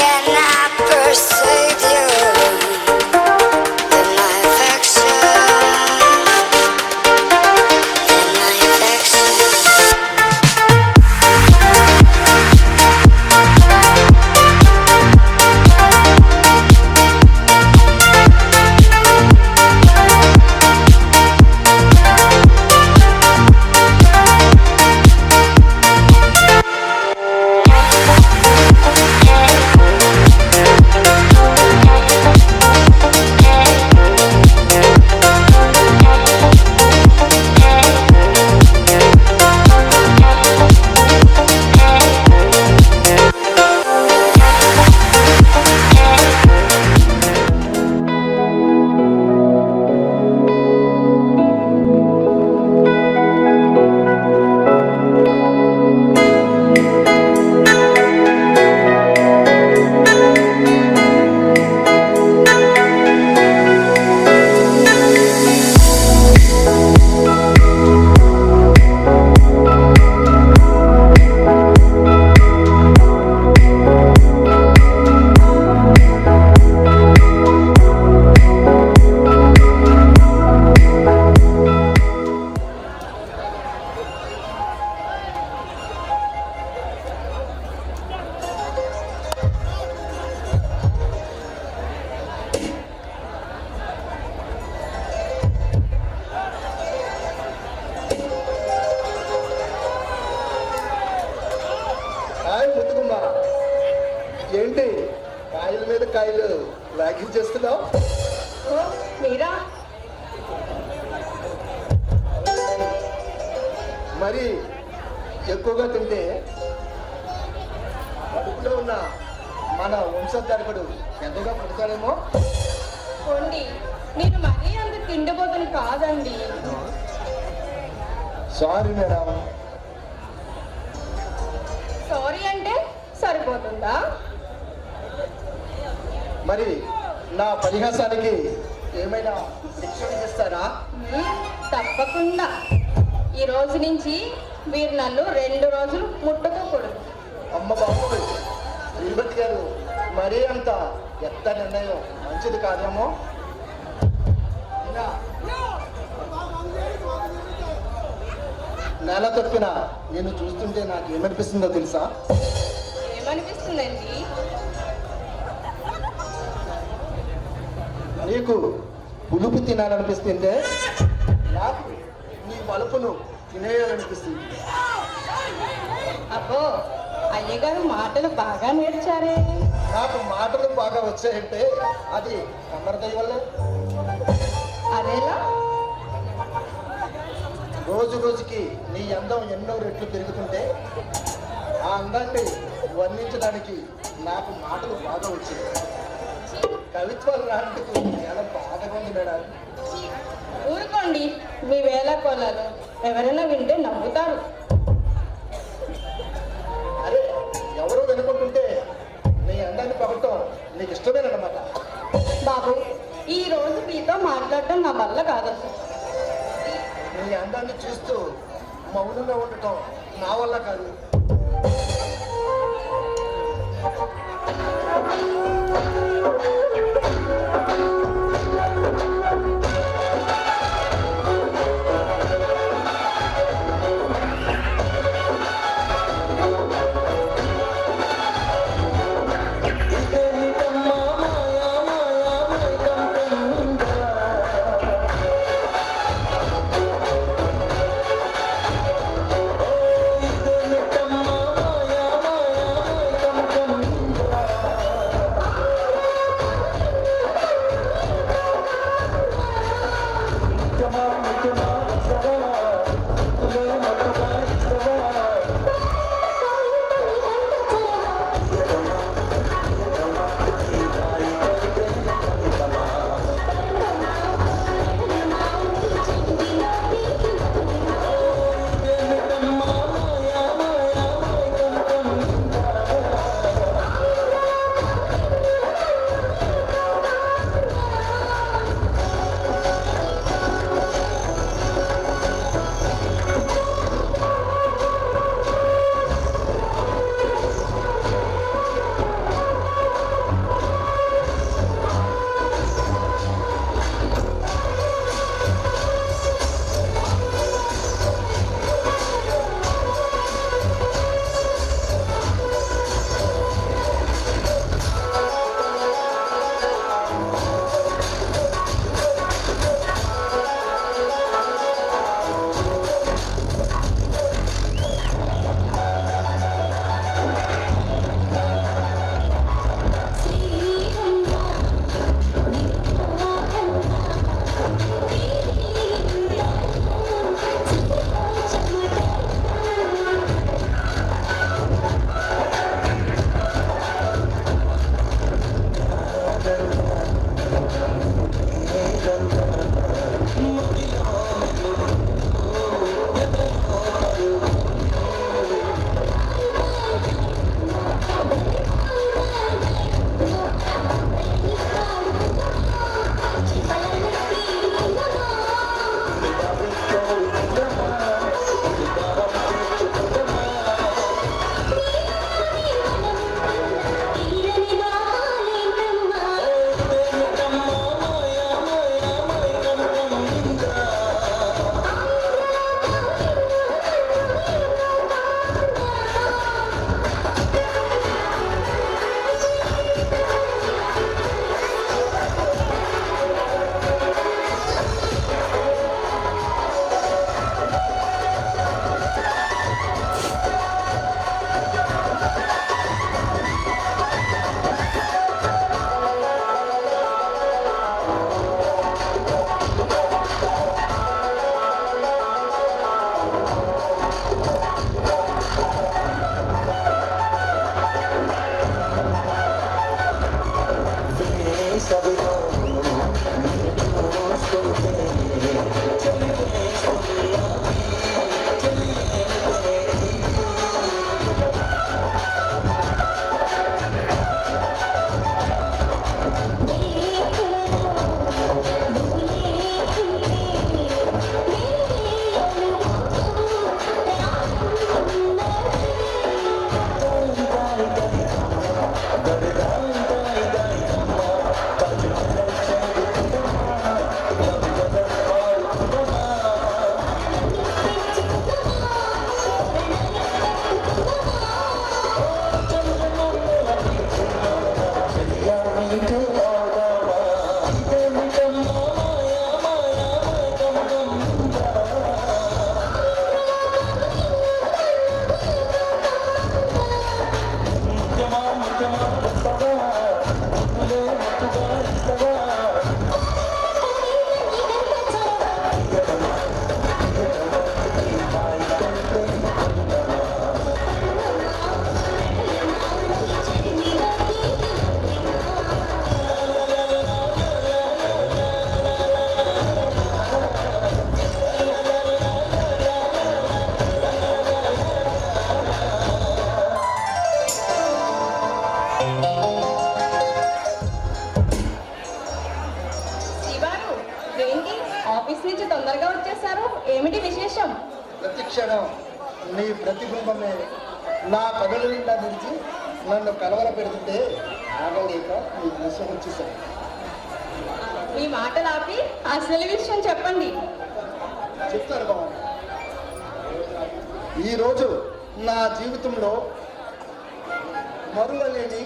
cannot persuade you with my affection, with my affection. ఏంటి కాయల మీద కాయలు లాగించేస్తున్నావు? మీరా మరి ఎక్కువగా తింటే కడుపులో ఉన్న మన వంశోద్ధారకుడు ఎంతగా పుడతాడేమో. పోండి, నేను మరీ అంత తిండిపోతుని కాదండి. Sorry madam. సారీ అంటే సరిపోతుందా? మరి నా పరిహాసానికి ఏమైనా శిక్షణ ఇస్తారా? తప్పకుండా. ఈ రోజు నుంచి మీరు నన్ను 2 రోజులు ముట్టుకోకూడదు. అమ్మ బాబు, శ్రీపతి గారు మరీ అంత ఎత్త నిర్ణయం మంచిది కాదేమో. నెల తప్పిన నేను చూస్తుంటే నాకు ఏమనిపిస్తుందో తెలుసా? ఏమనిపిస్తుందండి? నీకు పులుపు తినాలనిపిస్తుంటే నాకు నీ పలుపును తినేయాలనిపిస్తుంది. అబ్బో, అయ్యగారు మాటలు బాగా నేర్చారే. నాకు మాటలు బాగా వచ్చాయంటే అది అమరదయ్య వల్లే. అదేలా? రోజు రోజుకి నీ అందం ఎన్నో రెట్లు పెరుగుతుంటే ఆ అందాన్ని వర్ణించడానికి నాకు మాటలు బాగా వచ్చాయి. కవిత్వాలు రానందుకు చాలా బాధగా ఉంది మేడం. ఊరుకోండి, మీ వేళ కొలలు ఎవరైనా వింటే నవ్వుతారు. అరే, ఎవరో వినుకుంటుంటే నీ అందాన్ని పగటం నీకు ఇష్టమేనమాట. బాబు, ఈ రోజు మీతో మాట్లాడటం నా వల్ల కాదు. నీ అందాన్ని చూస్తూ మౌనంగా ఉండటం నా వల్ల కాదు. శివారు, ఏంటి ఆఫీస్ నుంచి తొందరగా వచ్చేసారు? ఏమిటి విశేషం? ప్రతి క్షణం నీ ప్రతిబింబమే నా పదవి నిండా నిలిచి నన్ను కలవర పెడుతుంటే ఆగలేక నీ విషయం వచ్చేసాను. మీ మాటలు ఆపి అసలు విషయం చెప్పండి. చెప్తాను బాబు. ఈరోజు నా జీవితంలో మరువలేని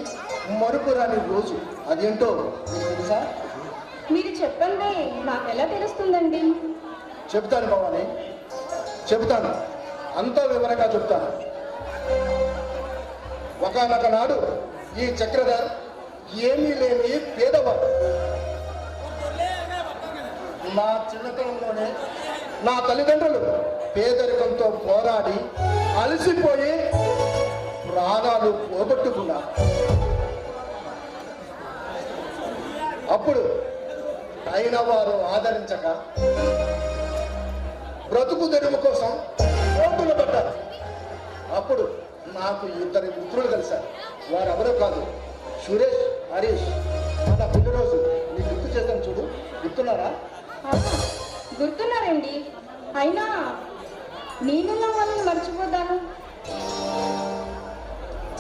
మరుపురాని రోజు. అదేంటో నీకు తెలుసా? మీరు చెప్పండి, నాకు ఎలా తెలుస్తుందండి? చెప్తాను భవాని, చెప్తాను, అంత వివరంగా చెప్తాను. ఒకనొక నాడు ఈ చక్రధర్ ఏమీ లేని పేదవాడు. నా చిన్నతనంలోనే నా తల్లిదండ్రులు పేదరికంతో పోరాడి అలసిపోయి ప్రాణాలు పోగొట్టుకున్నారు. అప్పుడు అయిన వారు ఆదరించక బ్రతుకు తెరువు కోసం పోటులు పడ్డారు. అప్పుడు నాకు ఇద్దరు మిత్రులు కలిశారు. వారెవరో కాదు, సురేష్, హరీష్. మన పుట్టినరోజు నీకు గుర్తు చేస్తాను చూడు, గుర్తున్నారా? ఆ, గుర్తున్నారండి. అయినా నేనెలా వాళ్ళని మర్చిపోతాను?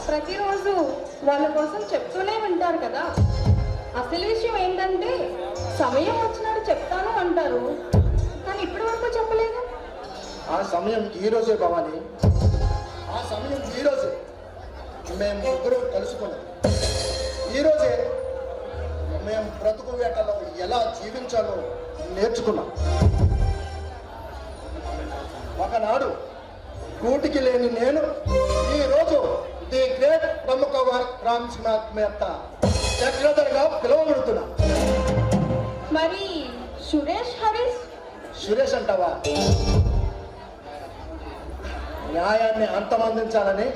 ప్రతిరోజు వాళ్ళ కోసం చెప్తూనే ఉంటారు కదా. అసలు విషయం ఏంటంటే సమయం వచ్చినాడు చెప్తాను అంటారు, కానీ ఇప్పటి వరకు చెప్పలేదు. ఆ సమయం ఈ రోజే భవాని, ఆ సమయం ఈ రోజే. మేము ముగ్గురు కలుసుకున్నాం. ఈరోజే మేము బ్రతుకు వేటలో ఎలా జీవించాలో నేర్చుకున్నాం. ఒకనాడు కూటికి లేని నేను ఈరోజు ది గ్రేట్ ప్రముఖ రామసింహ చక్రధర్గా పిలువబడుతున్నా. మరి సురేష్, హరీష్? సురేష్ అంటావా? న్యాయాన్ని అంతమందించాలని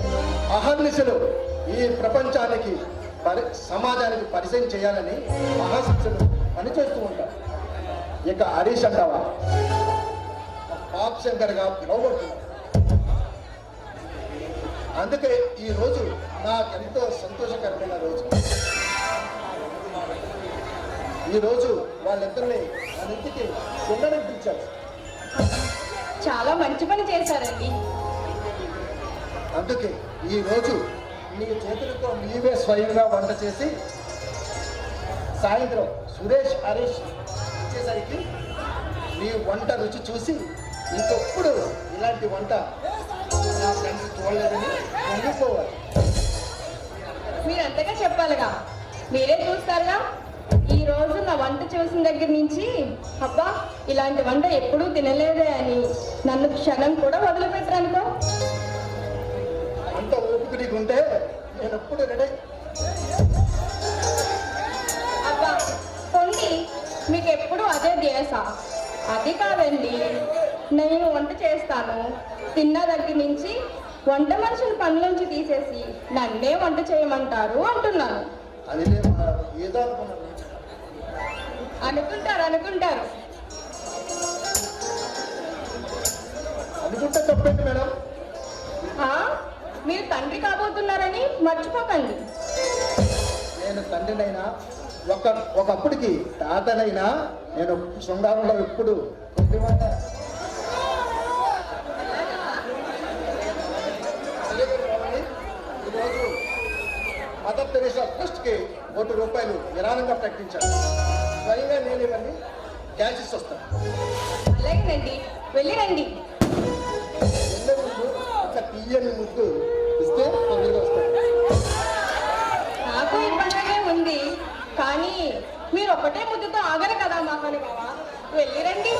అహర్నిశలు ఈ ప్రపంచానికి సమాజానికి పరిచయం చేయాలని మహాశిక్షలు పనిచేస్తూ ఉంటారు. ఇక హరీష్ అంటావా? పాప్ శంకర్గా పిలువబడుతున్నారు. అందుకే ఈ రోజు నాకెంతో సంతోషకరమైన రోజు. ఈరోజు వాళ్ళిద్దరిని మన ఇంటికి ఉండనిపించారు. చాలా మంచి పని చేశారండి. అందుకే ఈరోజు నీ చేతులతో నీవే స్వయంగా వంట చేసి సాయంత్రం సురేష్, హరీష్ వచ్చేసరికి నీ వంట రుచి చూసి ఇంకొప్పుడు ఇలాంటి వంట నా ఫ్రెండ్స్ చూడలేదని పొంగిపోవాలి. మీరు అంతగా చెప్పాలిగా, మీరే చూస్తారుగా. ఈ రోజు నా వంట చూసిన దగ్గర నుంచి అబ్బా ఇలాంటి వంట ఎప్పుడూ తినలేదే అని నన్ను క్షణం కూడా వదిలిపెట్టరనుకో. అంత ఓపిక నీకుంటే నేను ఎప్పుడు రెడీ. అబ్బా పొండి, మీకు ఎప్పుడు అదే ధ్యాస. అది కాదండి, నేను వంట చేస్తాను, తిన్న దగ్గర నుంచి వంట మనుషుల పనిలోంచి తీసేసి నన్నే వంట చేయమంటారు అంటున్నాను. అది ఏదో అనుకున్నాను. అనుకుంటారు అనుకుంటారు అనుకుంటే తప్పండి మేడం. ఆ, మీరు తండ్రి కాబోతున్నారని మర్చిపోకండి. నేను తండ్రినైనా ఒకప్పటికి తాతనైనా నేను శృంగారంలో ఎప్పుడు కొద్దిమంట ఈరోజు మదర్ తెరీసా ట్రస్ట్కి ₹1 విరాళంగా ప్రకటించాను. స్వయంగా నేను ఇవన్నీ క్యాష్ ఇచ్చి వస్తాను. అలాగేనండి, వెళ్ళిరండి. వెళ్ళే ముందు ఒక తీయని ముద్దు ఇస్తే తొందరగా వస్తాను. నాకు ఇబ్బందిగానే ఉంది, కానీ మీరు ఒకటే ముద్దుతో ఆగరు కదా మహానుభావ. వెళ్ళిరండి.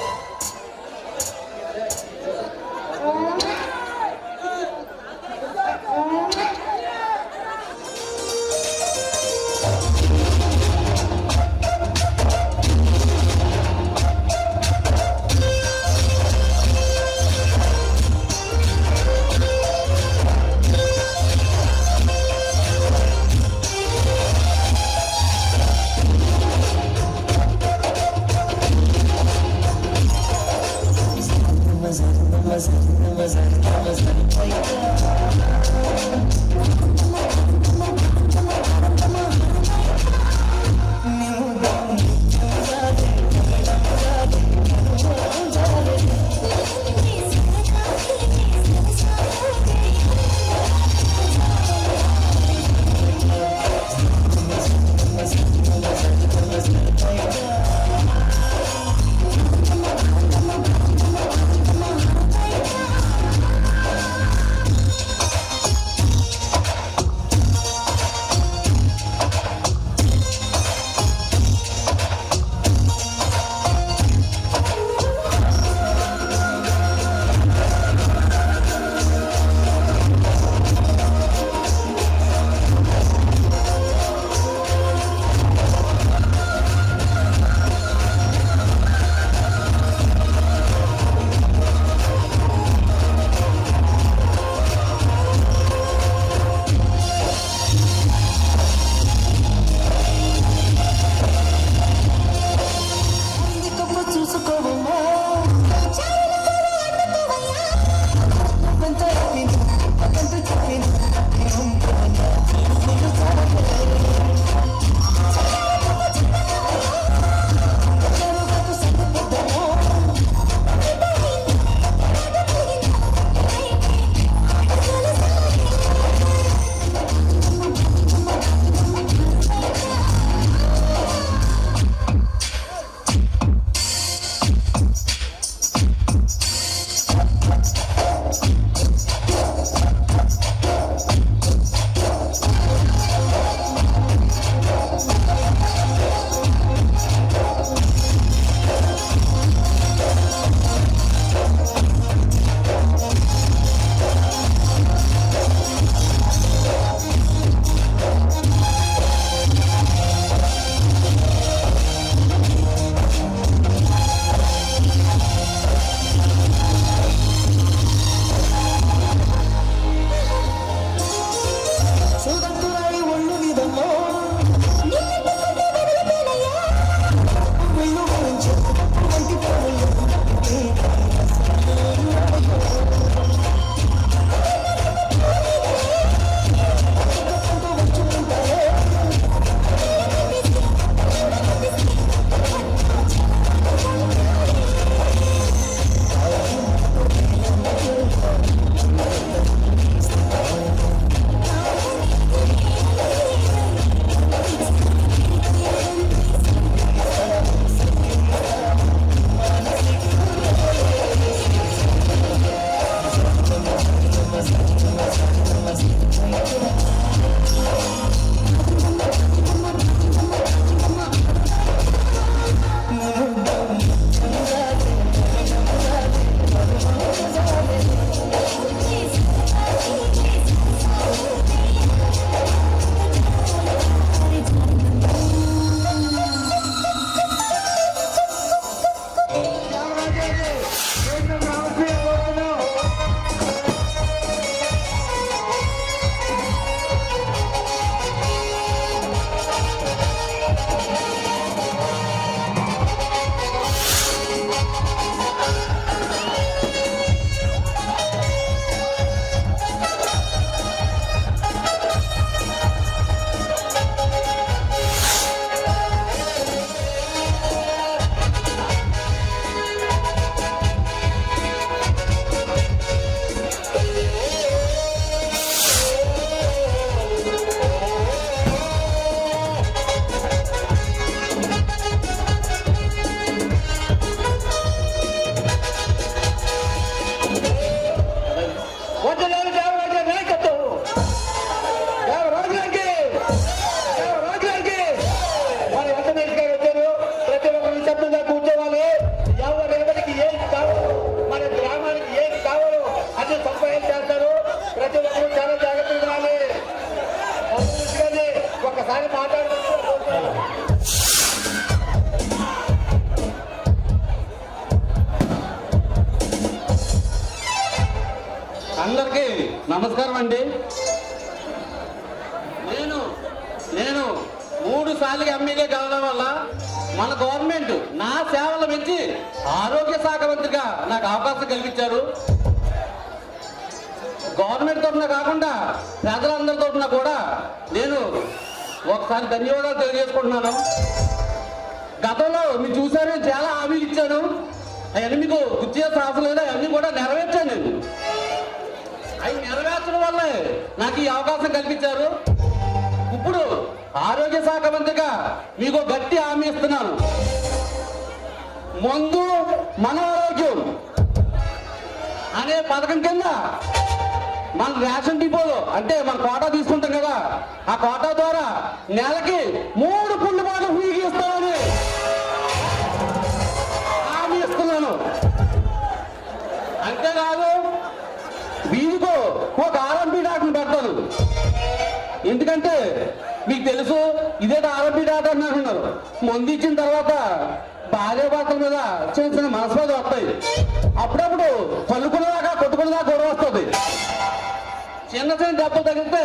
ఒకసారి మాట్లాడుకుంటూ అందరికీ నమస్కారం అండి. నేను 3 సార్లు ఎమ్మెల్యే కావడం వల్ల మన గవర్నమెంట్ నా సేవలు పెంచి ఆరోగ్య శాఖ మంత్రిగా నాకు అవకాశం కల్పించారు. గవర్నమెంట్ తరఫున కాకుండా ప్రజలందరి తరఫున కూడా నేను ఒకసారి ధన్యవాదాలు తెలియజేసుకుంటున్నాను. గతంలో మీరు చూసారు, చాలా హామీలు ఇచ్చాను. అవన్నీ మీకు గుర్తు చేసే అవసరం లేదు, అవన్నీ కూడా నెరవేర్చాను. నేను అవి నెరవేర్చడం వల్లే నాకు ఈ అవకాశం కల్పించారు. ఇప్పుడు ఆరోగ్య శాఖ మంత్రిగా మీకు గట్టి హామీ ఇస్తున్నాను. మందు మన ఆరోగ్యం అనే పథకం కింద మన రేషన్ డిపోలో అంటే మన కోటా తీసుకుంటాం కదా, ఆ కోటా ద్వారా నెలకి 3 పుల్లు బాగా ఫ్రీగా ఇస్తామని హామీ ఇస్తున్నాను. అంతేకాదు వీధికో ఒక ఆర్ఎంపీ డాక్టర్ని పెడతాను. ఎందుకంటే మీకు తెలుసు, ఇదే ఆర్ఎంపీ డాక్టర్ అంటున్నారు. మందు ఇచ్చిన తర్వాత భార్య భర్తల మీద చిన్న చిన్న మనస్పర్ధలు వస్తాయి. అప్పుడప్పుడు పలుకునేదాకా కొట్టుకునేదాకా గొడవ వస్తుంది. చిన్న చిన్న దెబ్బలు తగిలితే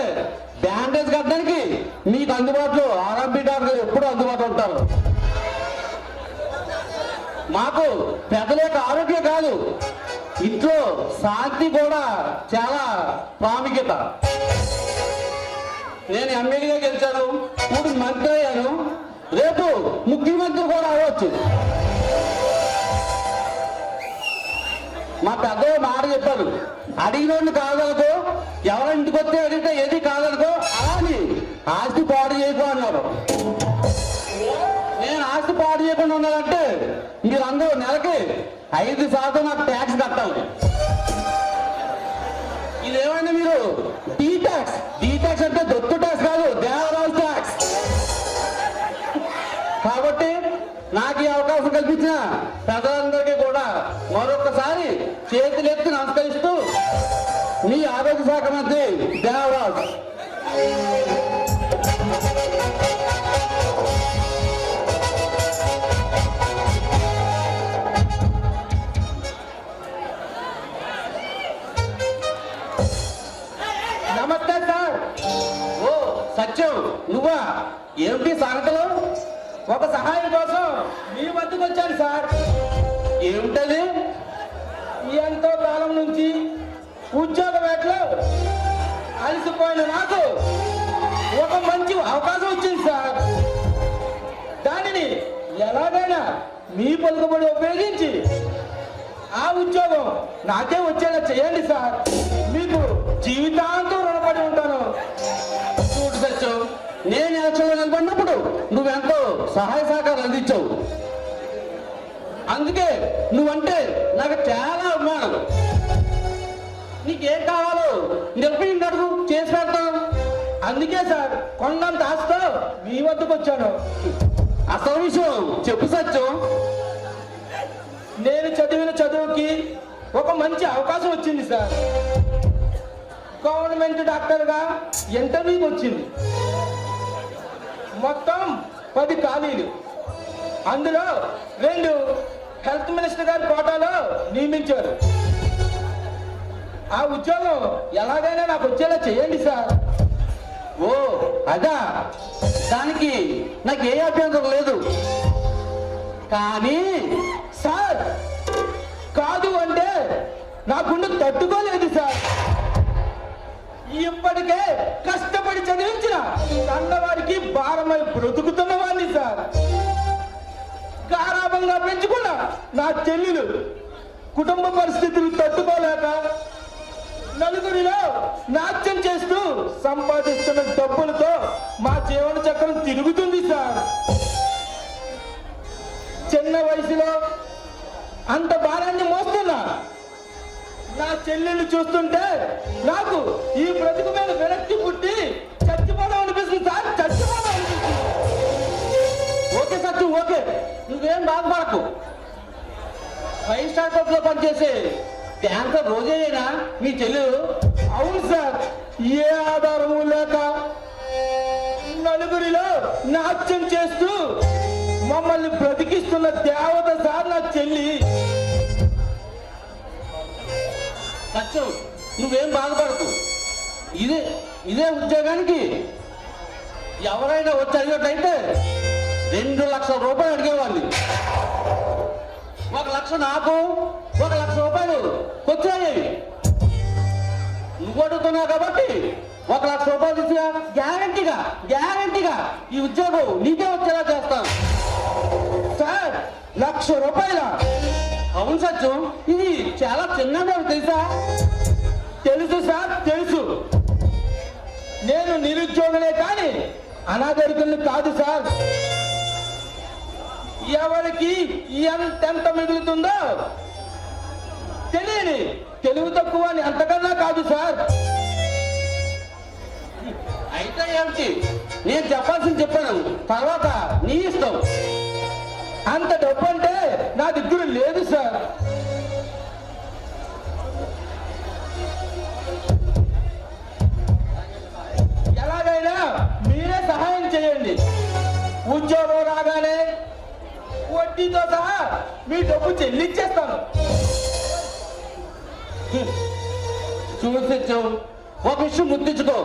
బ్యాండేజ్ కట్టడానికి మీకు అందుబాటులో ఆర్ఎంపీ డాక్టర్ ఎప్పుడూ అందుబాటులో ఉంటారు. మాకు పెద్దల యొక్క ఆరోగ్యం కాదు, ఇంట్లో శాంతి కూడా చాలా ప్రాముఖ్యత. నేను ఎమ్మెల్యేగా గెలిచాను, ఇప్పుడు మంత్రి అయ్యాను, రేపు ముఖ్యమంత్రి కూడా అవ్వచ్చు. మా పెద్దలు మాట చెప్పారు, అడిగినోడిని కాదనుకో, ఎవరి ఇంటికి వస్తే అడిగితే ఏది కాదనుకో, అలాని ఆస్తి పాడు చేయకు అన్నారు. నేను ఆస్తి పాడు చేయకుండా ఉండాలంటే మీరందరూ నెలకి 5% నాకు ట్యాక్స్ కట్టాలి. ఇదేమైనా మీరు టీ ట్యాక్స్ అంటే దొత్తు ట్యాక్స్ కాదు, దేవరాజు ట్యాక్స్. కాబట్టి నాకు ఈ అవకాశం కల్పించిన ప్రజలందరికీ కూడా మరొకసారి చేతులెత్తి నమస్కరిస్తూ మీ ఆరోగ్య శాఖ మంత్రి దేవరాజు. నమస్తే సార్. ఓ సత్యం, నువ్వా? ఏమిటి సంగతులు? ఒక సహాయం కోసం మీ వద్దకు వచ్చాను సార్. ఏమిటది? ఎంతో కాలం నుంచి ఉద్యోగ వేటలో అలసిపోయిన నాకు ఒక మంచి అవకాశం వచ్చింది సార్. దానిని ఎలాగైనా మీ పలుకుబడి ఉపయోగించి ఆ ఉద్యోగం నాకే వచ్చేలా చేయండి సార్. మీకు జీవితాంతం రుణపడి ఉంటాను. చూడు సత్యం, నేను ఎలక్షన్లో నిలబడినప్పుడు నువ్వెంతో సహాయ సహకారం అందించావు. అందుకే నువ్వంటే నాకు చాలా అభిమానం. నీకేం కావాలో నిర్ణయం అడుగు, చేసి పెడతాను. అందుకే సార్ కొండంత ఆశతో మీ వద్దకు వచ్చాను. అసలు విషయం చెప్పు సత్యం. నేను చదివిన చదువుకి ఒక మంచి అవకాశం వచ్చింది సార్. గవర్నమెంట్ డాక్టర్గా ఇంటర్వ్యూకి వచ్చింది. మొత్తం 10 ఖాళీలు. అందులో 2 హెల్త్ మినిస్టర్ గారి కోటాలో నియమించారు. ఆ ఉద్యోగం ఎలాగైనా నాకు వచ్చేలా చేయండి సార్. ఓ అదా, దానికి నాకు ఏ అభ్యంతరం లేదు. కానీ సార్ కాదు అంటే నా గుండె తట్టుకోలేదు సార్. ఇప్పటికే కష్టపడి చదివించిన అన్నవారికి భారమై బ్రతుకుతున్న వాడిని సార్. గారాబంగా పెంచుకున్న నా చెల్లెలు కుటుంబ పరిస్థితులు తట్టుకోలేక నలుగురిలో నాట్యం చేస్తూ సంపాదిస్తున్న డబ్బులతో మా జీవన చక్రం తిరుగుతుంది సార్. చిన్న వయసులో అంత భారాన్ని మోస్తున్నా నా చెల్లెళ్ళు చూస్తుంటే నాకు ఈ బ్రతుకు మీద విరక్తి పుట్టి చచ్చిపోవడం అనిపిస్తుంది సార్. చచ్చిపోవడం అనిపిస్తుంది. ఓకే సత్యం, ఓకే, నువ్వేం బాధపడకు. 5 స్టార్ హోటల్లో పనిచేసే డాన్సర్ రోజేనా మీ చెల్లెలు? అవును సార్. ఏ ఆధారము లేక నాట్యం చేస్తూ మమ్మల్ని బ్రతికిస్తున్న దేవత సార్ నా చెల్లి. సచ్చు నువ్వేం బాధపడకు. ఇదే ఉద్యోగానికి ఎవరైనా వచ్చి అడిగేటైతే 2 లక్షల రూపాయలు అడిగేవాళ్ళు. 1 లక్ష నాకు, 1 లక్ష రూపాయలు వచ్చాయి. నువ్వు అడుగుతున్నావు కాబట్టి 1 లక్ష రూపాయలు ఇచ్చినా గ్యారంటీగా ఈ ఉద్యోగం నీకే వచ్చేలా చేస్తాను. సార్ 1,00,000 రూపాయల? అవును సత్యం, ఇది చాలా చిన్నది తెలుసా? తెలుసు సార్, తెలుసు. నేను నిరుద్యోగులే కానీ అనాగరికుల్ని కాదు సార్. ఎవరికి ఎంత మిగులుతుందో తెలియని తెలుగు తక్కువ అని అంతకన్నా కాదు సార్. అయితే ఏమిటి, నేను చెప్పాల్సింది చెప్పాను, తర్వాత నీ ఇష్టం. అంత డబ్బు అంటే నా దగ్గర లేదు సార్. ఎలాగైనా మీరే సహాయం చేయండి. ఉద్యోగం రాగానే వడ్డీతో సహా మీ డబ్బు చెల్లించేస్తాను. చూసి సత్యం, ఒక విషయం గుర్తించుకో.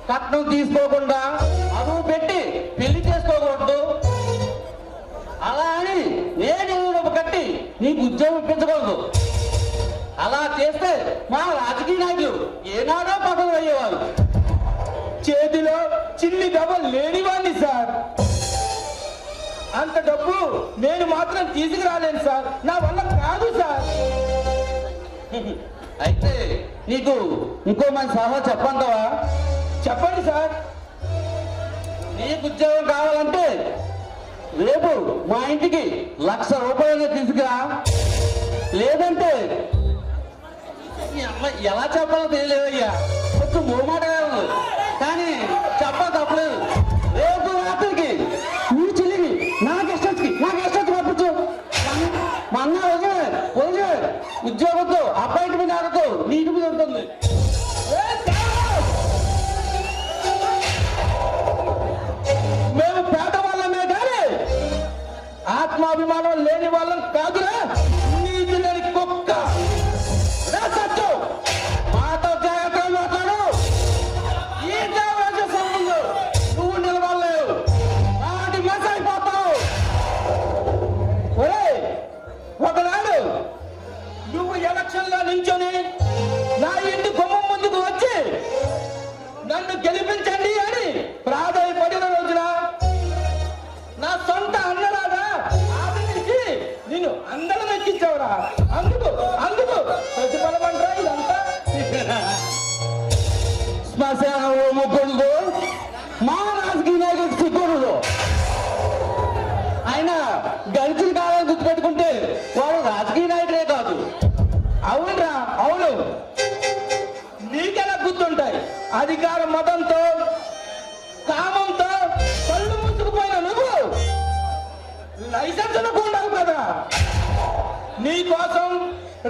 కట్నం తీసుకోకుండా అదువు పెట్టి పెళ్లి చేసుకోకూడదు. అలా అని నేను డబ్బు కట్టి నీకు ఉద్యోగం ఇప్పించకూడదు. అలా చేస్తే మా రాజకీయ నాయకులు ఏనాడో పదవులు అయ్యేవాళ్ళు. చేతిలో చిల్లి డబ్బు లేనివాడిని సార్. అంత డబ్బు నేను మాత్రం తీసుకురాలేను సార్. నా వల్ల కాదు సార్. అయితే నీకు ఇంకో మంచి సలహా చెప్పంటావా? చెప్పండి సార్. నీకు ఉద్యోగం కావాలంటే రేపు మా ఇంటికి 1,00,000 రూపాయలు తీసుకురా. లేదంటే ఈ అమ్మాయి ఎలా చెప్పాలో తెలియలేదయ్యా, కొంచెం మూమాట కానీ చెప్పాలి తప్పలేదు. రేపు రాత్రికి నీ చెల్లికి నాకు ఇష్టొచ్చి పంపించు. మా అన్న వదిలే ఉద్యోగంతో అపాయింట్మెంట్ ఆడతో నీటి మీద ఉంటుంది. మేము పేదవాళ్ళమే కానీ ఆత్మాభిమానం లేని వాళ్ళం కాదురా. నీతి లేని కుక్క. రా సత్యం, మాతో జాగ్రత్తగా మాట్లాడు. ఈ దేవరాజ సంబంధం నువ్వు నిలవలేవు. వాటి మస అయిపోతావు. ఒరే, ఒకనాడు నువ్వు ఎలక్షన్లో నించొని నా ఇంటి గుమ్మం ముందుకు వచ్చి నన్ను గెలిపించండి అని ప్రాధాయపడిన రోజున నా సొంత అన్నలాగా ఆదరించి నిన్ను అందరం ఎక్కించావురా. అందుకు ప్రతిఫలం అంటారా ఇదంతా? శ్మశానంలో ముగ్గురు మా రాజకీయ నాయకుడికి సిగ్గుడు. ఆయన గడిచిన కాలం గుర్తుపెట్టుకుంటే వాడు రాజకీయ నాయకుడే కాదు. అవునరా, అవును. నీకెలా గుర్తుంటాయి? అధికార మతంతో కామంతో కళ్ళు మూసుకుపోయిన నువ్వు లైసెన్స్ ఉండవు కదా. నీ కోసం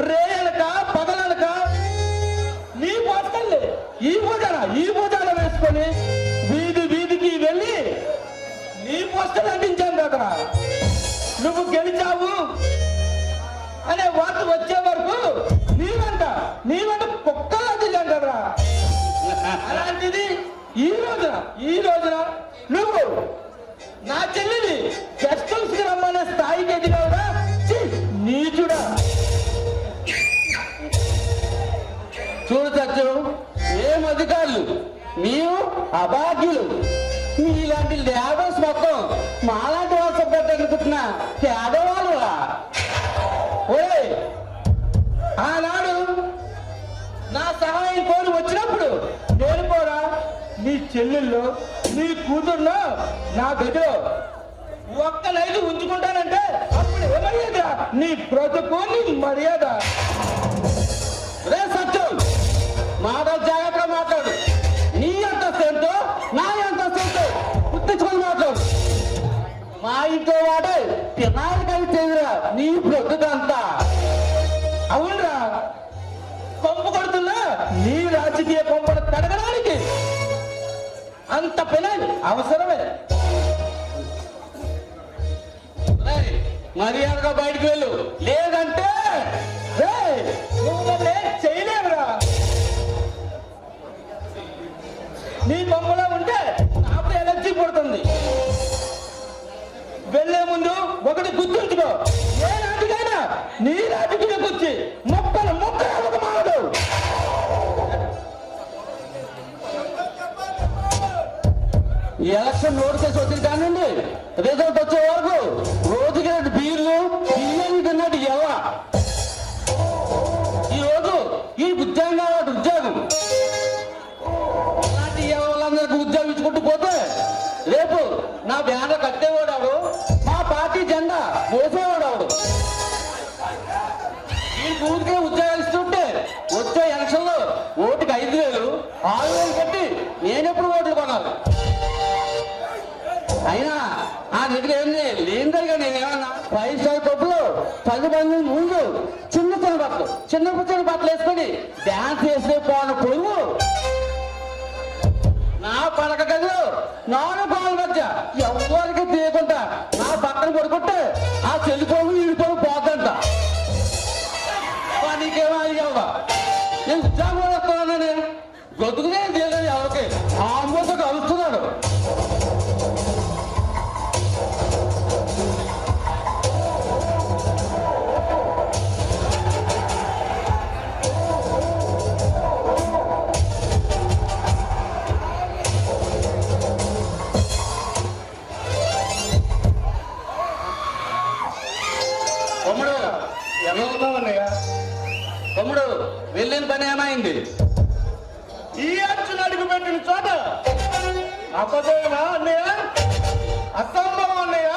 రేయనక పగలనక నీ పోస్టల్ని ఈ పూజలు వేసుకొని వీధికి వెళ్ళి నీ పోస్టల్ అంటించాను కదా. నువ్వు గెలిచావు అనే వార్త వచ్చే వరకు నీ వెంట కుక్కలా తిరిగాను కదా. అలాంటిది ఈ రోజున నువ్వు నా చెల్లిని గెస్ట్ హౌస్ కి రమ్మనే స్థాయికి ఎదిగావురా. నీచుడా. చూడు సత్యం, ఏం అధికారులు మీరు అభాగ్యులు. మీలాంటి లేబర్స్ మొత్తం మాలాంటి వాళ్ళు సభ్యతలు పుట్టిన పేదవాళ్ళు. ఒరే, ఆనాడు నా సహాయం కోరి వచ్చినప్పుడు నేను కూడా నీ చెల్లెళ్ళు నీ కూతుర్లో నా గదిలో ఒక్క నైట్ ఉంచుకుంటానంటే అప్పుడు ఏమయ్యేదా నీ బ్రతుకు, నీ మర్యాద. రే సత్యం, మాటలు జాగ్రత్తగా మాట్లాడు. నీ అంతస్తు ఏంటో నా అంతస్తు ఏంటో గుర్తించుకొని మాట్లాడు. మా ఇంట్లో వాడే తినాలి కలిసేదిరా నీ బ్రతుకంతా. అవునరా, కొంపు కొడుతున్నా నీ రాజకీయ కొంపను తడగడానికి అంత పని అవసరమే. రేయ్, మర్యాదగా బయటికి వెళ్ళు, లేదంటే రేయ్, నువ్వు నన్ను చేయలేవురా. నీ బొమ్మలో ఉంటే నాకు ఎలర్జీ పుడుతుంది. వెళ్ళే ముందు ఒకటి గుర్తుంచుకో, ఏ నాటికైనా నీ రాజకీయం వచ్చి మొక్కలు మొక్కలు మారదు. ఈ ఎలక్షన్ నోటిఫికేషన్ వచ్చిన కానివ్వండి రిజల్ట్ వచ్చే వరకు రోజుకి 2 బీర్లు బియ్యం తిన్నట్టు ఎలా ఈ రోజు ఈ ఉద్యోగం ఉద్యోగం అలాంటి వాళ్ళందరికీ ఉద్యోగం ఇచ్చుకుంటూ పోతే రేపు నా బ్యానర్ కట్టేవాడు, మా పార్టీ జెండా మోసేవాడు. ఈ ఊరికే ఉద్యోగాలు ఇస్తుంటే వచ్చే ఎలక్షన్లో ఓటుకి 5,000 6,000 కట్టి నేనెప్పుడు ఓట్లు కొనాలి? అయినా ఆ దగ్గర ఏంది లేనిదరిగా నేనేమన్నా 5 స్టార్ పప్పులు 10 మంది ముందు చిన్న బట్టలు వేసుకొని డ్యాన్స్ వేస్తే పోను పొరుగు నా పడక గదిలో 4 గోడల మధ్య ఎవరికి తీయకుండా నా పక్కన పడుకుంటే ఆ చెల్లిపోగు ఈడిపోగు పోద్దంట. నీకేమో అయ్యావా? నేను ఉద్యోగం వస్తున్నానని గొతుకునే తెలియదు ఎవరికి ఆ అమ్మతో కలుస్తున్నాడు. తమ్ముడు ఎలా ఉన్నావన్నయ్య? తమ్ముడు వెళ్ళిన పని ఏమైంది? ఈ అర్జున్ అడుగు పెట్టిన చోట అపజయమా అన్నయ్య? అసంభవం అన్నయ్య.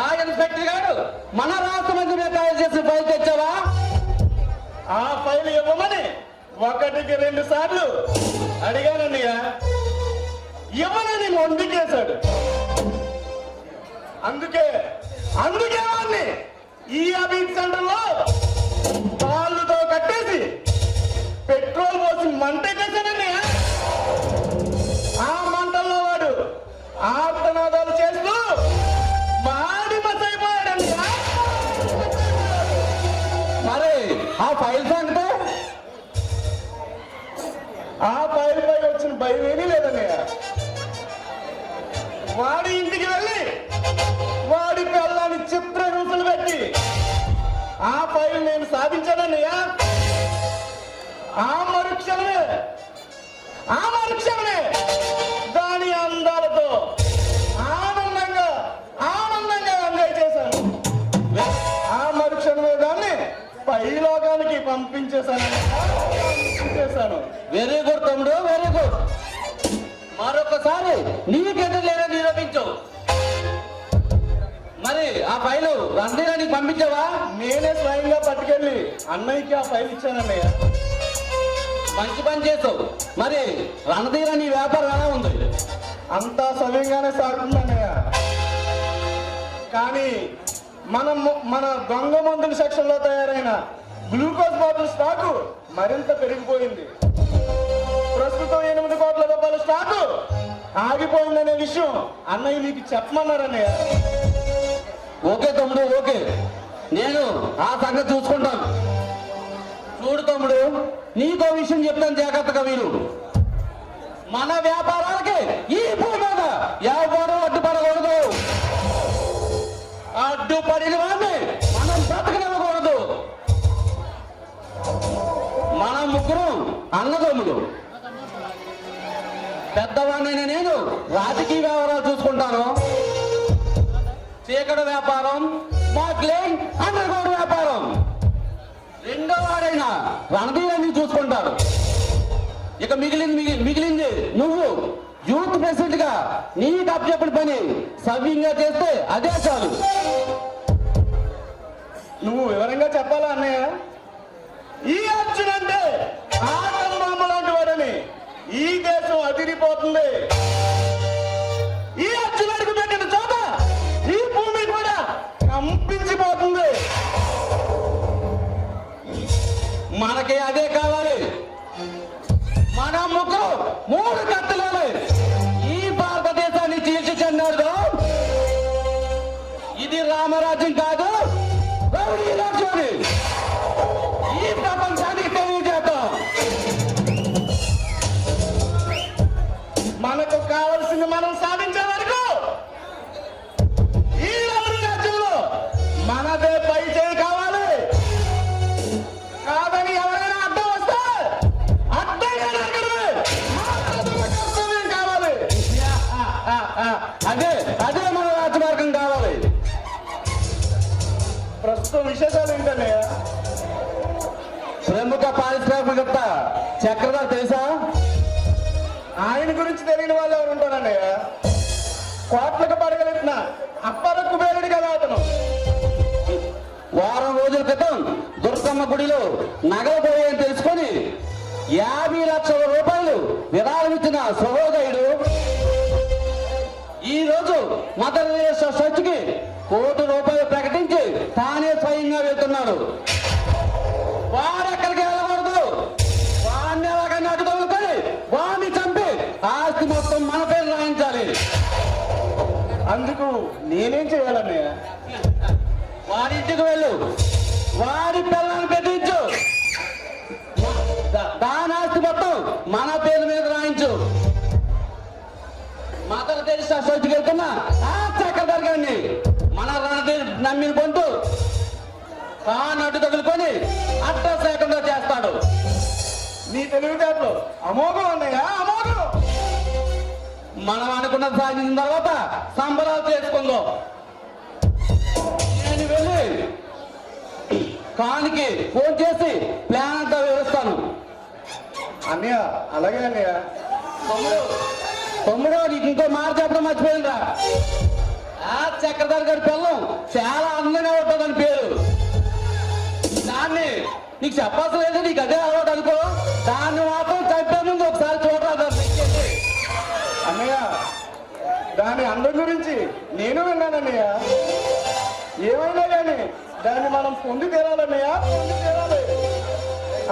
ఆ ఇన్స్పెక్టర్ గారు మన రాష్ట్ర మంత్రి మీద తయారు చేసిన ఫైల్ తెచ్చావా? ఆ ఫైల్ ఇవ్వమని 1కి 2 సార్లు అడిగానన్నయ్య. ఇవ్వనని మొండికేశాడు. అందుకే వాడిని ఈ అభివృద్ధి సెంటర్లో తాళ్ళుతో కట్టేసి పెట్రోల్ పోసి మంట చేశానన్నయ్య. ఆ మంటల్లో వాడు ఆర్తనాదాలు చేస్తూ మాడి మసైపోయాడన్నయ్య. మరి ఆ ఫైల్స్ అంటే ఆ ఫైల్ పై వచ్చిన భయం ఏమీ లేదన్నయ్య. వాడి ఇంటికి వెళ్ళి వాడి పిల్లని చిత్రహింసలు పెట్టి ఆ ఫైల్ నేను సాధించానన్నయ్య. ఆ మరుక్షణమే దాని అందాలతో ఆనందంగా ఎంజాయ్ చేశాను. ఆ మరుక్షణమే దాన్ని పైలోకానికి పంపించేశాను. వెరీ గుడ్ తమ్ముడు, వెరీ గుడ్. మరొకసారి నీకెందుకు లేదని నిరూపించు. మరి ఆ ఫైలు రంధీరానికి పంపించావా? నేనే స్వయంగా పట్టుకెళ్ళి అన్నయ్యకి ఆ ఫైల్ ఇచ్చానన్నయ్య. మంచి పని చేసావు. మరి రణధీర నీ వ్యాపారం ఎలా ఉంది? అంతా సవ్యంగానే సాగుతుందన్నయ్య. కానీ మన దొంగ మందుల సెక్షన్ లో తయారైన గ్లూకోజ్ బాటిల్ స్టాకు మరింత పెరిగిపోయింది. ప్రస్తుతం 8 కోట్ల రూపాయల స్టాకు ఆగిపోయిందనే విషయం అన్నయ్య మీకు చెప్పమన్నారన్నయ్య. ఓకే తమ్ముడు, ఓకే, నేను ఆ సంగతి చూసుకుంటాను. చూడు తమ్ముడు, నీకో విషయం చెప్తాను, జాగ్రత్తగా వీరు. మన వ్యాపారాలకి ఈ భూమి మీద ఎవరు అడ్డుపడకూడదు. అడ్డుపడిన వాడిని మనం బ్రతకనివ్వకూడదు. మన ముగ్గురు అన్నదమ్ములు. పెద్దవాడినైనా నేను రాజకీయ వ్యవహారాలు చూసుకుంటాను. చీకటి వ్యాపారం, స్మగ్లింగ్, అండర్ గ్రౌండ్ వ్యాపారం. రెండో వాడైన రణధీరాన్ని చూసుకుంటారు. ఇక మిగిలింది నువ్వు యూత్ ప్రెసిడెంట్ గా నీకు అప్పచెప్పిన పని సవ్యంగా చేస్తే అదే చాలు. నువ్వు వివరంగా చెప్పాలా అన్నయ్య? ఈ అర్జున్ అంటే ఆటం బాంబు లాంటి వాడని ఈ దేశం అదిరిపోతుంది. ఈ అర్జున్ అడుగు పెట్టిన చోట ఈ భూమి కూడా కంపించిపోతుంది. మనకి అదే కావాలి. మన ముగ్గురు 3 మనకు కావలసింది మనం సాధించే వరకు ఈ రాజ్యంలో మనదే పై చేయి కావాలి. కాదని ఎవరైనా అడ్డం వస్తే అడ్డంగా నరకడమే మన కర్తవ్యం కావాలి. అదే మన రాజమార్గం కావాలి. ప్రస్తుతం విశేషాలు ఏంటన్నయ్య? ప్రముఖ పారిశ్రామికవేత్త చక్రధర్ తెలుసా? ఆయన గురించి తెలియని వాళ్ళు ఎవరు ఉంటారన్నయ్య? కోట్లకు పడగలెత్తిన అప్పర కుబేరుడి కదా అతను. వారం రోజుల క్రితం దుర్గమ్మ గుడిలో నగలు పోయాయని తెలుసుకొని 50 లక్షల రూపాయలు విరాళం ఇచ్చిన సహోదయుడు ఈ రోజు మదర్ తెరెసా చర్చికి ₹1 కోటి ప్రకటించి తానే స్వయంగా వెళ్తున్నాడు. వారు ఎక్కడికి వెళ్ళకూడదు. వాడిని ఎలాగైనా అడ్డుకొని వాడిని చంపి ఆస్తి మొత్తం మన పేరు రాయించాలి. అందుకు నేనేం చేయాలన్నయ్య? వాడి ఇంటికి వెళ్ళు, వాడి పిల్లల్ని పెట్టించు, దాని ఆస్తి మొత్తం మన పేరు మీద రాయించు. మదర్ తెరెసా చర్చికి వెళ్తున్న ఆ చక్రధర్ గారిని మన రణధీర్ నమ్మిన పొందు తాను అడ్డు తగులుకొని అడ్రస్ లేకుండా చేస్తాడు. నీ తెలివితేటలు అమోఘం అన్నయ్య, అమోఘం. మనం అనుకున్నది సాధించిన తర్వాత సంబరాలు చేసుకుందాం. నేను వెళ్ళి కానికి ఫోన్ చేసి ప్లాన్ అంతా వివరిస్తాను. అన్నయ్య అలాగే అన్నయ్య. తమ్ముడు నీకు ఇంకో మాట చెప్పడం మర్చిపోయిందా? ఆ చక్రధర్ గారి పిల్లం చాలా అందంగా ఉంటుందని పేరు. దాన్ని నీకు చెప్పాల్సిన లేదు, నీకు అదే అలవాటు అనుకో. దాన్ని మాత్రం చంపే ముందు ఒకసారి చూడరాదు. అన్నయ్య దాని అందం గురించి నేను విన్నానన్నయ్య. ఏమైనా కానీ దాన్ని మనం పొంది తీరాలన్నయ్య, పొంది తీరాలి.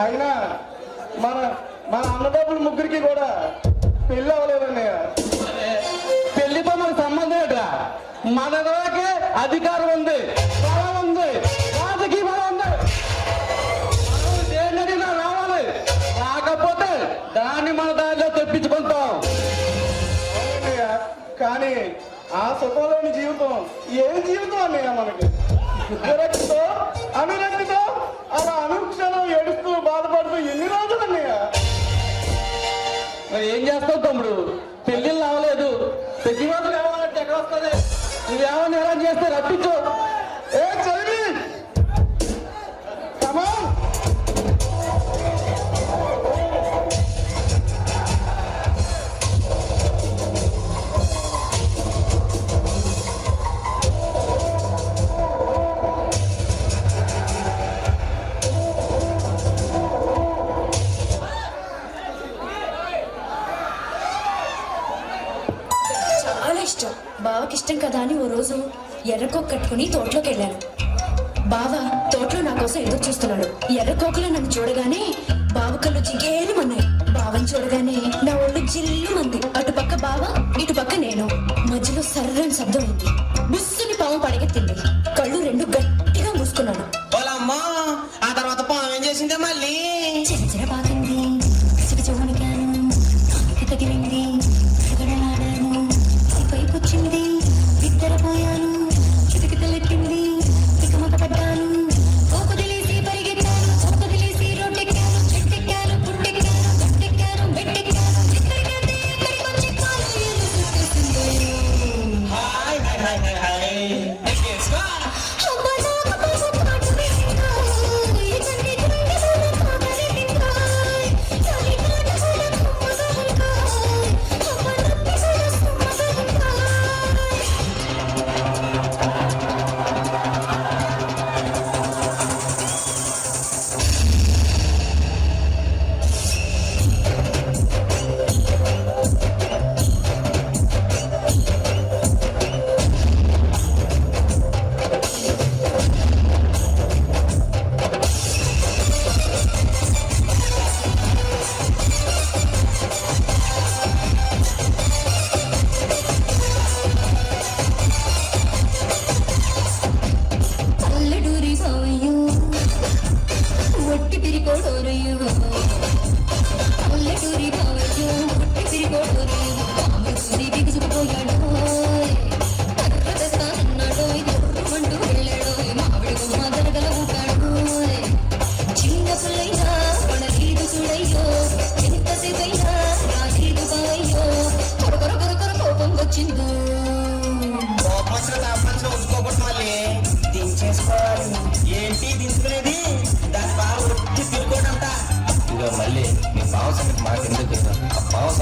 అయినా మన మన అన్నదమ్ముల ముగ్గురికి కూడా పెళ్ళి అవ్వలేదన్నయ్య. పెళ్లితో మనకు సంబంధం ఏంట్రా? మన దగ్గరకే అధికారం ఉంది, బలం ఉంది, రాజకీయ బలం ఉంది. మనం దేనికైనా రావాలి, రాకపోతే దాన్ని మన దారిలో తెప్పించుకుంటాం. అవునన్నయ్య, కానీ ఆ సుఖంలోని జీవితం ఏం జీవితం అన్నయ్య మనకి? విరక్తితో అనురక్తితో అలా అనుక్షణం ఏడుస్తూ బాధపడుతూ ఎన్ని రోజులు అన్నయ్య? మరి ఏం చేస్తావు తమ్ముడు? పెళ్లిళ్ళు అవ్వలేదు, ప్రతి రోజు కావాలంటే ఎక్కడ వస్తుంది? నువ్వేమన్నా ఎలా చేస్తే రప్పించు. ఏ చదివి కమాన్. చాలా ఇష్టం. బావకి ఇష్టం కదా అని ఓ రోజు ఎర్రకోక కట్టుకుని తోటలోకి వెళ్ళాను. బావ తోటలో నా కోసం ఎదురు చూస్తున్నాడు. ఎర్రకోకలో నన్ను చూడగానే బావ కళ్ళు జిగేలుమన్నాయి. బావని చూడగానే నా ఒళ్ళు జిల్లుమంది. అటుపక్క బావ, ఇటుపక్క నేను. మధ్యలో సర్రని శబ్దం అయింది. బుస్సుని పాము పడగెత్తింది. కళ్ళు రెండు గట్టిగా మూసుకున్నాడు. వాళ్ళమ్మా ఆ తర్వాత పాము ఏం చేసిందే మళ్ళీ? చిరచిర బాగింది, సిగచవనికాను, కాకి తగిలింది, ఎగడలాడాను, పైకొచ్చింది, బిద్దరపోయాను, చిటికితలెక్కింది, తికమక పడ్డాను, కోపదిలేసి పరిగెత్తాను, కోపదిలేసి రోడ్డెక్కాను, చెట్టెక్కాను, పుట్టెక్కాను, గట్టెక్కాను, మెట్టెక్కాను, ఎక్కడికెళ్తే ఎక్కడికొచ్చి కాలు ఏలు చుట్టేసింది. Hi hi hi hi hi.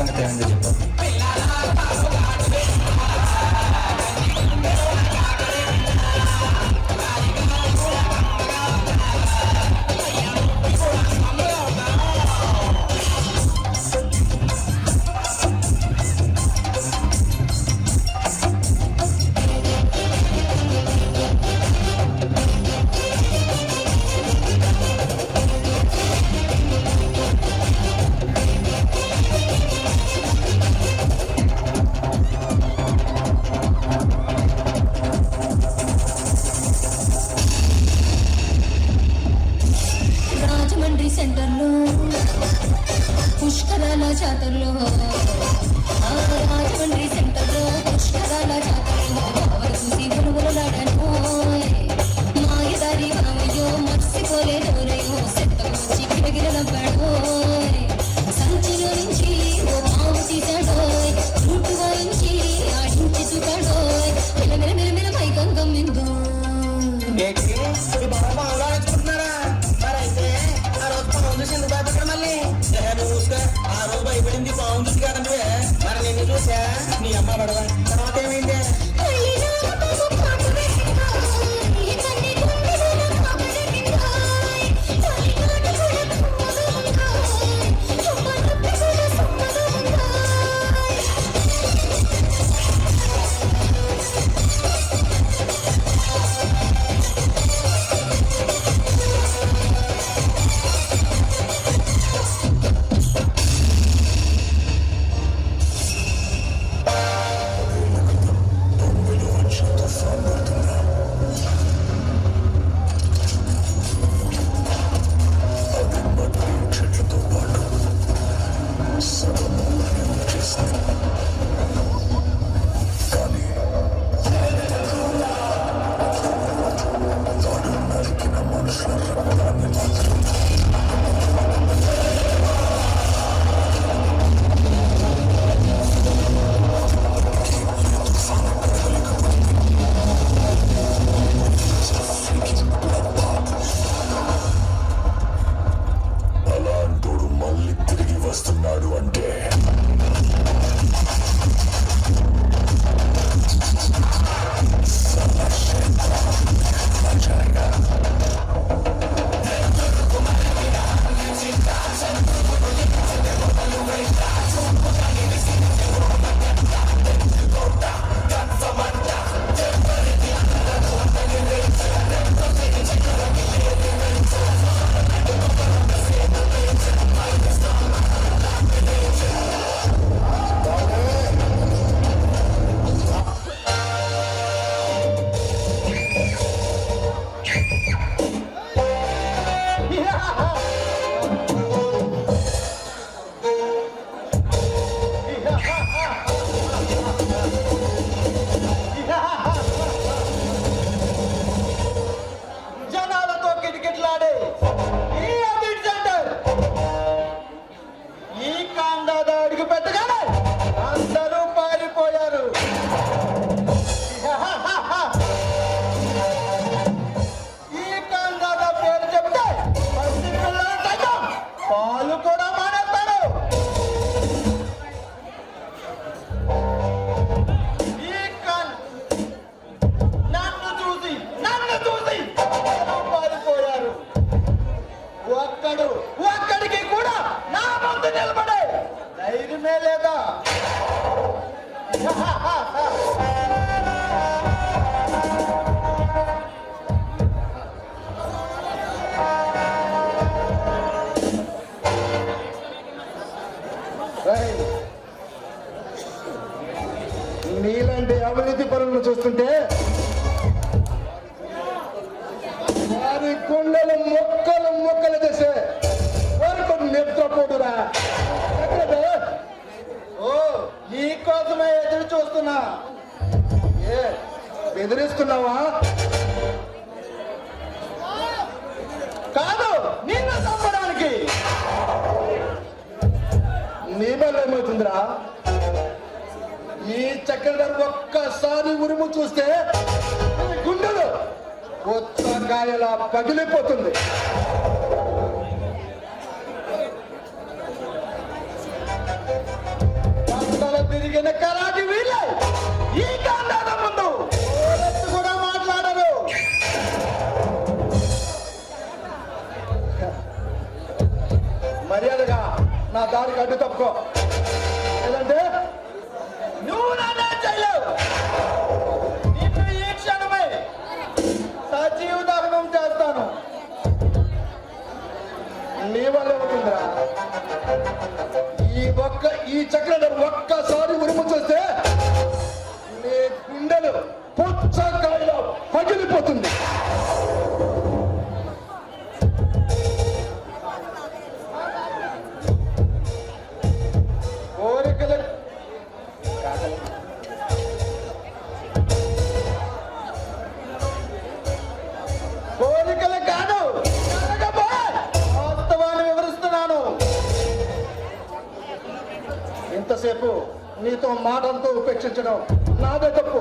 సంగతి ఏందో చెప్పు. రాజమండ్రి సెంటర్లో పుష్కరాల జాతరలో రాజమండ్రి సెంటర్లో పుష్కరాల జాతరలో బావలు చూసి గురువులాడను మాయదారి బావయ్యో మర్చిపోలేదోరయ్యో సెత్తకు వచ్చి గిరగిరలవ్వాడు సంచిలో నుంచి ఓ పావు తీశాడో రూటు వాయించి ఆడించి చూపాడో మిలమిల మిలమిల పైకంగం విందో ఏంటి మీ బాబా బాగా నేర్చుకుంటున్నారా? మరి అయితే ఆ రోజు పాము చూసి ఎందుకు భయపడ్డా మళ్ళీ? నువ్వు చూసుకో, ఆ రోజు భయపడింది పాము చూసి కాదంటే మరి నిన్ను చూసా నీ అమ్మ పడదా తర్వాత ఏమైంది? అలాంటోడు మళ్ళీ తిరిగి వస్తున్నాడు అంటే జనాలతో కిటకిటలాడే ఈ అబిడ్ సెంటర్ ఈ కాందాద అడుగు పెట్టగానే అందరూ పారిపోయారు. ఈ కాందాద పేరు చెప్తే పసి పిల్లల సైతం పాలు కూడా మానేస్తాడు. ఈ కాన్ నన్ను చూసి అందరూ పారిపోయారు. ఒక్కడికి కూడా నా ముందు నిలబడే ధైర్యమే లేదా? నీలాంటి అవినీతి పనులను చూస్తుంటే వారి గుండెలు మొక్కలు చేసే వరకు నిద్రపోటురా. ఓ నీ కోసమే ఎదురు చూస్తున్నా. ఏ బెదిరిస్తున్నావా? కాదు, నిన్ను చంపడానికి. నీ వల్ల ఏమవుతుందిరా? ఈ చక్రధర్ ఒక్కసారి ఉరుము చూస్తే గుండెలు కొత్తకాయలా పగిలిపోతుంది. పుచ్చకాయలో పగిలిపోతుంది. కోరికల కోరికలు కాదు, వాస్తవాన్ని వివరిస్తున్నాను. ఇంతసేపు నీతో మాటలతో ఉపేక్షించడం నాదే తప్పు.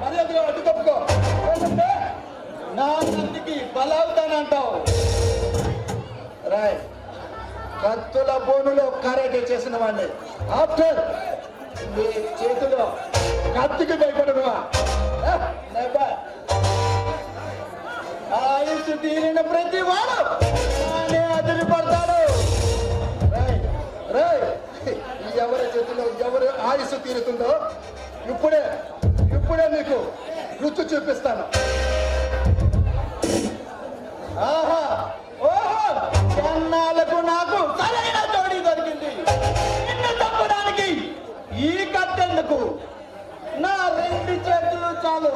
మర్యాదగా అడ్డు తప్పుకో. లేదంటే నా నందికి బలవుతానంటావు. రాయ్, కత్తుల బోనులో కరాటే చేసిన వాడిని. ఆఫ్టర్ నీ చేతిలో కత్తికి భయపడనువా? ఆయుష్ తీరిన ప్రతి వాడు నానే అదిరిపడతాడు. రాయ్, ఎవరి చేతిలో ఎవరి ఆయుష్ తీరుతుందో ఇప్పుడే నీకు రుచి చూపిస్తాను. ఆహా, ఓహో, ఎన్నాళ్ళకు నాకు సరైన జోడి దొరికింది. నిన్ను తప్పడానికి ఈ కట్టెందుకు, నా 2 చేతులు చాలు.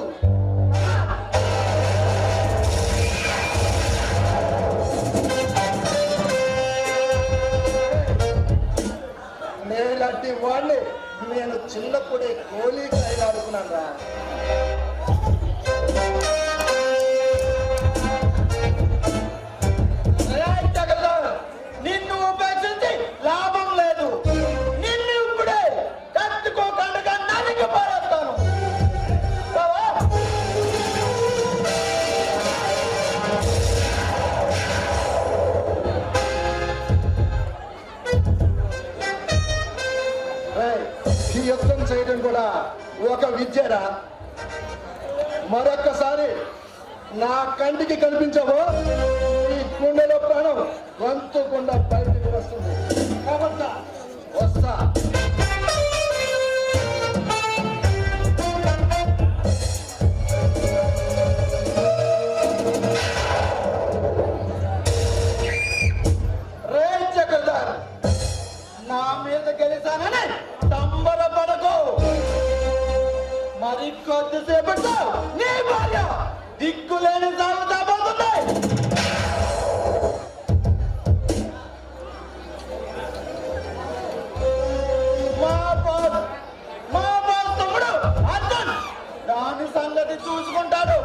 నేలాంటి వాడిని నేను చిన్నప్పుడే గోళీకాయలు ఆడుకున్నాను రా. నిన్ను ఉపేక్షించి లాభం లేదు. నిన్ను ఇప్పుడే కట్టుకోకుండా నరికి పారేస్తాను. ఈ యుద్ధం చేయడం కూడా ఒక విద్యరా. మరొక్కసారి నా కంటికి కనిపించవో ఈ గుండెలో ప్రాణం గొంతుకుండా బయటికి వస్తుంది. కాబట్టి వస్తా. రే చక్రధార్, నా మీద గెలిచానని సంబరపడకు. మరి కొద్దిసేపట్లో నీ భార్య దిక్కులేని సాగుతా పోతుంది. మా బాస్ తమ్ముడు అర్జున్ దాని సంగతి చూసుకుంటాడు.